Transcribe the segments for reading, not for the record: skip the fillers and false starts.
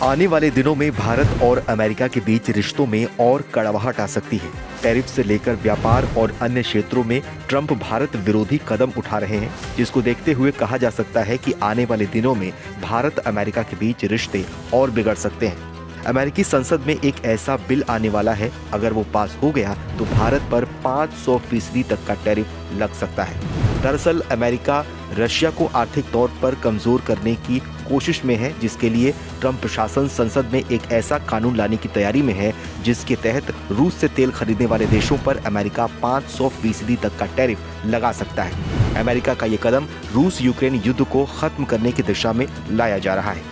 आने वाले दिनों में भारत और अमेरिका के बीच रिश्तों में और कड़वाहट आ सकती है। टैरिफ से लेकर व्यापार और अन्य क्षेत्रों में ट्रंप भारत विरोधी कदम उठा रहे हैं, जिसको देखते हुए कहा जा सकता है कि आने वाले दिनों में भारत अमेरिका के बीच रिश्ते और बिगड़ सकते हैं। अमेरिकी संसद में एक ऐसा बिल आने वाला है, अगर वो पास हो गया तो भारत पर 500% तक का टैरिफ लग सकता है। दरअसल अमेरिका रशिया को आर्थिक तौर पर कमजोर करने की कोशिश में है, जिसके लिए ट्रंप प्रशासन संसद में एक ऐसा कानून लाने की तैयारी में है जिसके तहत रूस से तेल खरीदने वाले देशों पर अमेरिका 500% तक का टैरिफ लगा सकता है। अमेरिका का ये कदम रूस यूक्रेन युद्ध को खत्म करने की दिशा में लाया जा रहा है।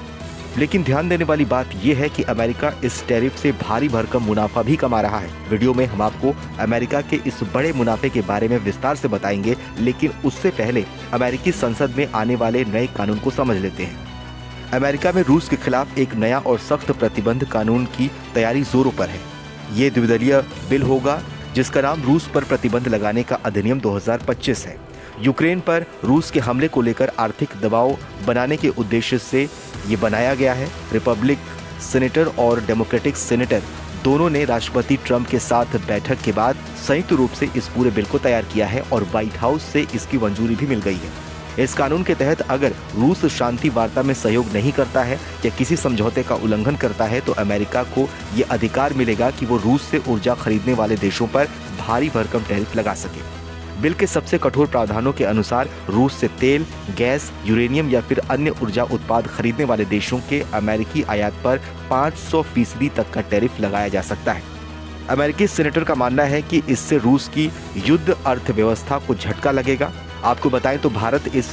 लेकिन ध्यान देने वाली बात यह है कि अमेरिका इस टैरिफ से भारी भरकम मुनाफा भी कमा रहा है। वीडियो में हम आपको अमेरिका के इस बड़े मुनाफे के बारे में विस्तार से बताएंगे, लेकिन उससे पहले अमेरिकी संसद में आने वाले नए कानून को समझ लेते हैं। अमेरिका में रूस के खिलाफ एक नया और सख्त प्रतिबंध कानून की तैयारी जोरों पर है। ये द्विदलीय बिल होगा जिसका नाम रूस पर प्रतिबंध लगाने का अधिनियम 2025 है। यूक्रेन पर रूस के हमले को लेकर आर्थिक दबाव बनाने के उद्देश्य से ये बनाया गया है। रिपब्लिक सीनेटर और डेमोक्रेटिक सीनेटर दोनों ने राष्ट्रपति ट्रंप के साथ बैठक के बाद संयुक्त रूप से इस पूरे बिल को तैयार किया है और व्हाइट हाउस से इसकी मंजूरी भी मिल गई है। इस कानून के तहत अगर रूस शांति वार्ता में सहयोग नहीं करता है या किसी समझौते का उल्लंघन करता है तो अमेरिका को ये अधिकार मिलेगा कि वो रूस से ऊर्जा खरीदने वाले देशों पर भारी भरकम टैरिफ लगा सके। बिल के सबसे कठोर प्रावधानों के अनुसार रूस से तेल, गैस, यूरेनियम या फिर अन्य ऊर्जा उत्पाद खरीदने वाले देशों के अमेरिकी आयात पर 500% तक का टैरिफ लगाया जा सकता है। अमेरिकी सीनेटर का मानना है कि इससे रूस की युद्ध अर्थव्यवस्था को झटका लगेगा। आपको बताएं तो भारत इस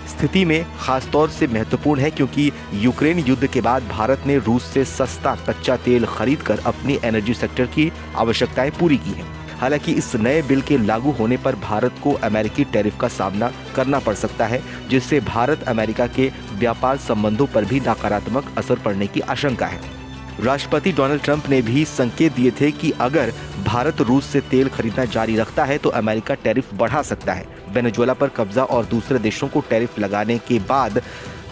स्थिति में खासतौर से महत्वपूर्ण है, क्योंकि यूक्रेन युद्ध के बाद भारत ने रूस से सस्ता कच्चा तेल खरीदकर अपनी एनर्जी सेक्टर की आवश्यकताएं पूरी की हैं। हालांकि इस नए बिल के लागू होने पर भारत को अमेरिकी टैरिफ का सामना करना पड़ सकता है, जिससे भारत अमेरिका के व्यापार संबंधों पर भी नकारात्मक असर पड़ने की आशंका है। राष्ट्रपति डोनाल्ड ट्रंप ने भी संकेत दिए थे कि अगर भारत रूस से तेल खरीदना जारी रखता है तो अमेरिका टैरिफ बढ़ा सकता है। वेनेजुएला पर कब्जा और दूसरे देशों को टैरिफ लगाने के बाद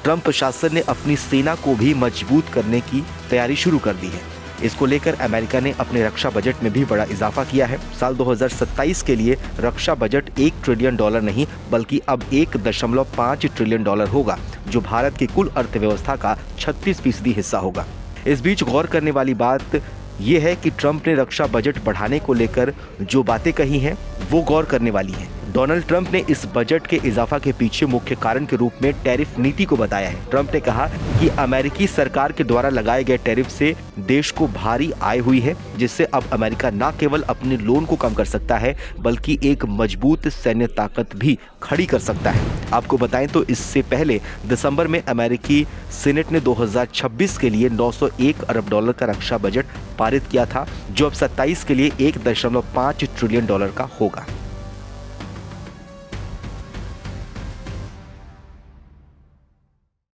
ट्रंप प्रशासन ने अपनी सेना को भी मजबूत करने की तैयारी शुरू कर दी है। इसको लेकर अमेरिका ने अपने रक्षा बजट में भी बड़ा इजाफा किया है। साल 2027 के लिए रक्षा बजट $1 ट्रिलियन नहीं बल्कि अब $1.5 ट्रिलियन होगा, जो भारत की कुल अर्थव्यवस्था का 36% हिस्सा होगा। इस बीच गौर करने वाली बात यह है कि ट्रंप ने रक्षा बजट बढ़ाने को लेकर जो बातें कही हैं वो गौर करने वाली हैं। डोनाल्ड ट्रंप ने इस बजट के इजाफा के पीछे मुख्य कारण के रूप में टैरिफ नीति को बताया है। ट्रंप ने कहा कि अमेरिकी सरकार के द्वारा लगाए गए टैरिफ से देश को भारी आय हुई है, जिससे अब अमेरिका न केवल अपने लोन को कम कर सकता है बल्कि एक मजबूत सैन्य ताकत भी खड़ी कर सकता है। आपको बताएं तो इससे पहले दिसंबर में अमेरिकी सीनेट ने 2026 के लिए $901 अरब का रक्षा बजट पारित किया था, जो अब 27 के लिए $1.5 ट्रिलियन का होगा।